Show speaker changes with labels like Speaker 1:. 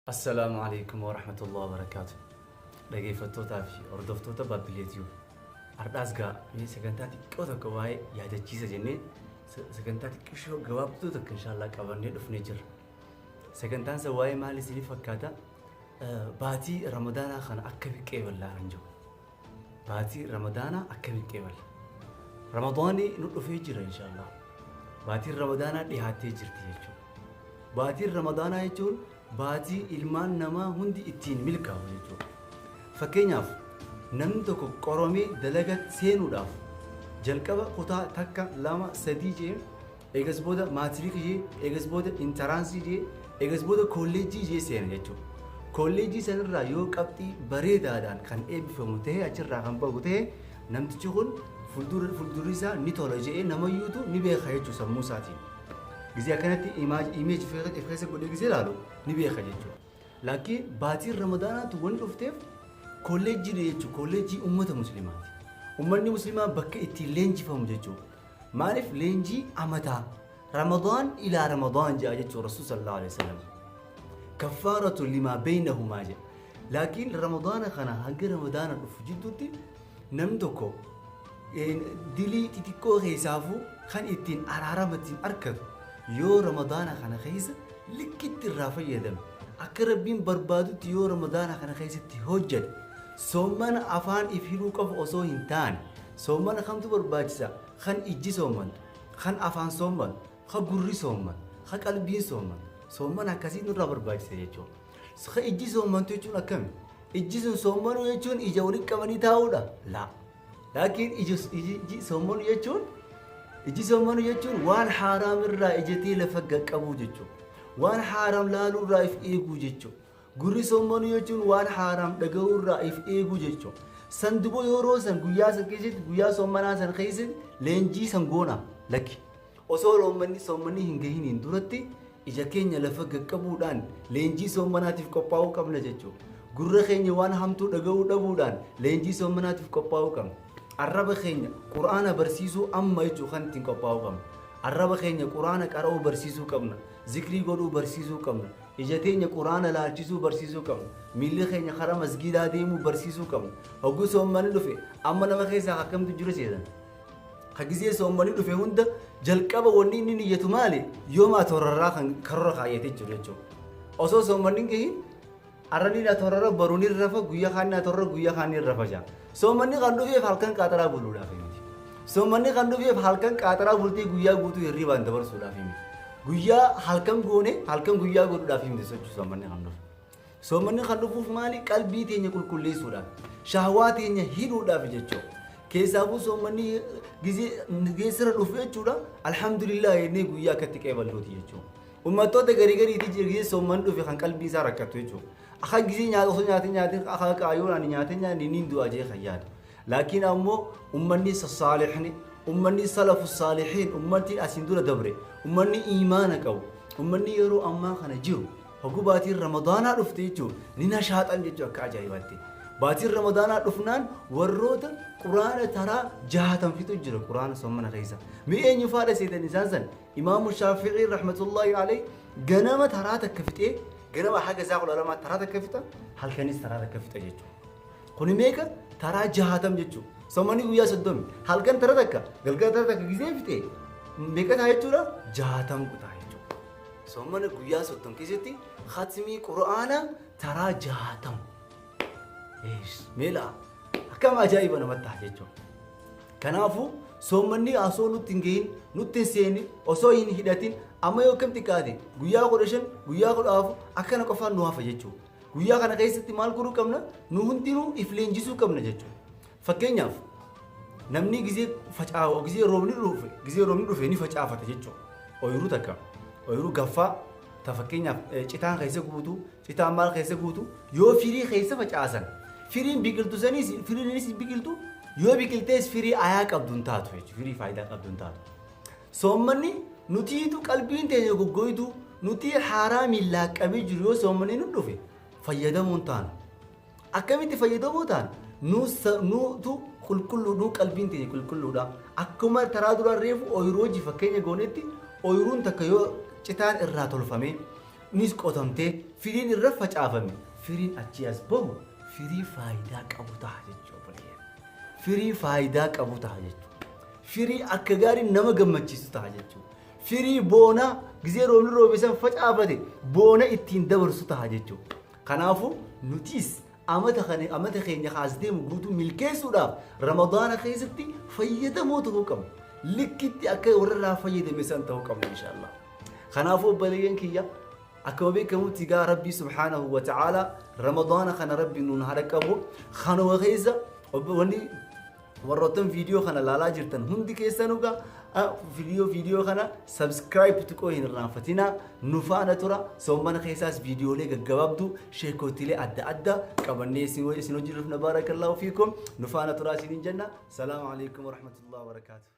Speaker 1: السلام عليكم ورحمة الله وبركاته. لقي فتوتا في أردفتوتا بابليتيو. أرداسقا من سكنتاتي كوتا كواي يهدا جيزة جنة سكنتاتي كشو جواب توتا إن شاء الله كبرني دفنيجر. سكنتان سواي مالي سيني فكاتا باتي رمضان خان أكبر كيبل لا رنجو. باتي رمضان أكبر كيبل. رمضاني نطفيجر إن شاء الله. باتي رمضان ديهاتي جرتي يجو. باتي رمضان يجون baatii ilmaan namaa hundi ittiin milkaa'u jechuudha. Fakkeenyaaf namni tokko qoromee dalaga seenuudhaaf jalqaba kutaa takka lama sadii jee eegas booda maatiriikii jee eegas booda intaraansii jee eegas booda kolleejjii jee seena jechuudha. Kolleejjii sanarraa yoo qabxii bareedaadhaan kan eebbifamu ta'e achirraa kan bahu ta'e namtichi kun fuuldurri isaa ni tola jedhee namayyuutu ni beeka jechuudha sammuu isaatiin. Gizee akkanatti image feesa godhee gizee ilaalu ni beeka jechuudha. Laakiin baatiin ramadaanaatu wanti dhufteef kolleejjii jechuudha. Kolleejjii uummata musliimaati. Uummanni musliimaa bakka ittiin leenjifamu jechuudha. Maaliif leenjii amataa ramadaan ilaa ramadaan jedha jechuudha Rasuul sallallahu alaihi wasallam. Kaffaaratu limaa baynahumaa jedha. Laakiin ramadaana kana hanga ramadaana dhufu jidduutti namni tokko dilii xixiqqoo keessaafuu kan ittiin araarama ittiin argatu. Yoo ramadaana kana keessa likkitti irraa fayyadame akka rabbiin barbaadutti yoo ramadaana kana keessatti hojjete soomana afaan if hidhuu qofa osoo hin taane soomana kamtu barbaachisa kan ijji sooman kan afaan sooman kan gurri sooman kan qalbiin sooman soomana akkasii nurraa barbaachisa jechuudha. Kan ijji soomantu jechuun akkami? Ijji sun soomanu jechuun ija walitti qabanii taa'uudha? Laa. Laakiin ijji soomanu jechuun ijji soomanu jechuun waan haaraam irraa ijatee lafa qaqqabu jechuudha. Waan haaraam laaluu irraa if eeguu jechuudha. Gurri soomanu jechuun waan haaraam dhaga'uu irraa if eeguu jechuudha. Sanduuqa yeroo san guyyaa san keessatti guyyaa soomanaa san keessatti leenjii san goona lakki. Osoo soommanni hin gahiniin duratti ija keenya lafa qaqqabuudhaan leenjii soomanaatiif qophaa'uu qabna jechuudha. Gurra keenya waan hamtuu dhaga'uu dhabuudhaan leenjii soomanaatiif qophaa'uu qabna. Arraba keenya Qur'aana barsiisuu amma jechuun kan ittiin qophaa'uu qabna. Arraba keenya Qur'aana qara'uu barsiisuu qabna. Zikrii godhuu barsiisuu qabna. Ija keenya Qur'aana laalchisuu barsiisuu qabna. Miilli keenya karaa masgiidaa deemuu barsiisuu qabna. Hogguu soommanni dhufe amma nama keessaa akkamtu jiru seetan. Hagizee soommanni dhufe hunda jalqaba wanni inni niyyatu maali? Yooma tororraa kan karoora kaayyatee jiru jechuudha. Osoo soommanni hin gahin arranii tororra baruun irrafa guyyaa kaanii tororra guyyaa kaanii irrafa jaa. Soommanni kan dhufeef halkan qaxaraa buluudhaaf miti. Soommanni kan dhufeef halkan qaxaraa bultee guyyaa guutuu hirribaan dabarsuudhaaf miti. Guyyaa halkan goone halkan guyyaa godhuudhaaf miti sochii soommanni kan dhufu. Soommanni kan dhufuuf maali? Qalbii teenya qulqulleessuudhaaf, shahwaa teenya hidhuudhaaf jechuudha. Keessaafuu soommanni geessira dhufu jechuudha. Alhamdulillah jennee guyyaa akkatti qeeballuuti jechuudha. Uummattoota gariitti jirgee soommanni dhufe kan qalbii isaa rakkatu jechuudha. Akka gisee nyaata osoo nyaatee akka qaayyoon ani nyaatee niin du'aa jee khayyaada. Laakiin ammoo ummanni saalihni ummanni salafu saalihiin ummanni asin dura dabre ummanni iimaana qabu ummanni yeroo ammaa kana jiru hogguu baatiin ramadaanaa dhufte jechuun ni nashaaxan jechuu akka ajaa'ibaatti. Baatiin ramadaanaa dhufnaan warroota quraana taraa 60 fixu jira quraana soomana keessa. Mi'ee nyufaadha seetan isaan san Imaamu Shaafi'ii rahmatullahi alayhi ganama taraa takka fixee ganama haga zaaqul alamaa taraa takka fixa halkanis taraa takka fixa jechuudha. Kuni meeqa taraa 60 jechuudha. Soommanni guyyaa 30 halkan taraa takka galgala taraa takka gizee fixee meeqa ta'a jechuudha 60 kutaa jechuudha. Soommanni guyyaa 30 keessatti khatmii quraana taraa 60. Meela akkam ajaa'iba namatti ta'a jechuudha. Kanaafuu soommanni osoo nutti hin gahin nutti hin seeni osoo hin hidhatin amma yoo kam xiqqaate guyyaa 15 guyyaa 14 akkana qofaan nu hafa jechuudha. Guyyaa kana keessatti maal godhuu qabna? Nu hundinuu if leenjisuu qabna jechuudha. Fakkeenyaaf namni gizee facaawu gizee roobni dhufe ni facaafata jechuudha. Ooyiruu takka ooyiruu gaffaa ta fakkeenyaaf citaan keessa guutuu citaan maal keessa guutuu yoo firii keessa facaasan firiin biqiltu sanis firiinis biqiltu yoo biqiltees firii ayaa qabduun taatu jechuudha. Firii faayidaa qabduun taatu. Soommanni nutiitu qalbiin teenya goggoytu nuti haraamiin laaqqamee jiru yoo soommanni nu dhufe fayyadamuun taana. Akkamitti fayyadamuu taana? Nutu qulqulluudhu qalbiin teenya qulqulluudha. Akkuma taraa duraan reefu ooyiruu hojii fakkeenya goonetti ooyiruun takka yoo citaan irraa tolfame nis qotamtee firiin irra facaafame firiin achi as bahu firii faayidaa qabu ta'a jechuudha. Firii faayidaa qabu ta'a jechuudha. Firii akka gaarii nama gammachiisu ta'a jechuudha. Firii boona gizee roobni roobesan facaafate boona ittiin dabarsu ta'a jechuudha. Kanaafuu nutis amata keenya kaasitee guutuu milkeessuudhaaf ramadaana keessatti fayyadamoo ta'uu qabna. Likkitti akka warra fayyadame san ta'uu qabna inshallah. Kanaafuu obboleeyyan kiyya akkuma beekamutti gaa Rabbi subhaanahu wa ta'ala ramadaana kana Rabbi nuun haa qabu. Kanuma keessa wanni warroottan viidiyoo kana laalaa jirtan hundi keessanuu gaa video kana subscribe tuqoo hin irraanfatina nu faana tura soomana keessaas viidiyoolee gaggabaabdu sheekootilee adda adda qabannee isin hojii dhufna baarakallahu fiikum nu faana tura isiniin jenna. Salaamu alaykum wa rahmatullahi wa barakaatuh.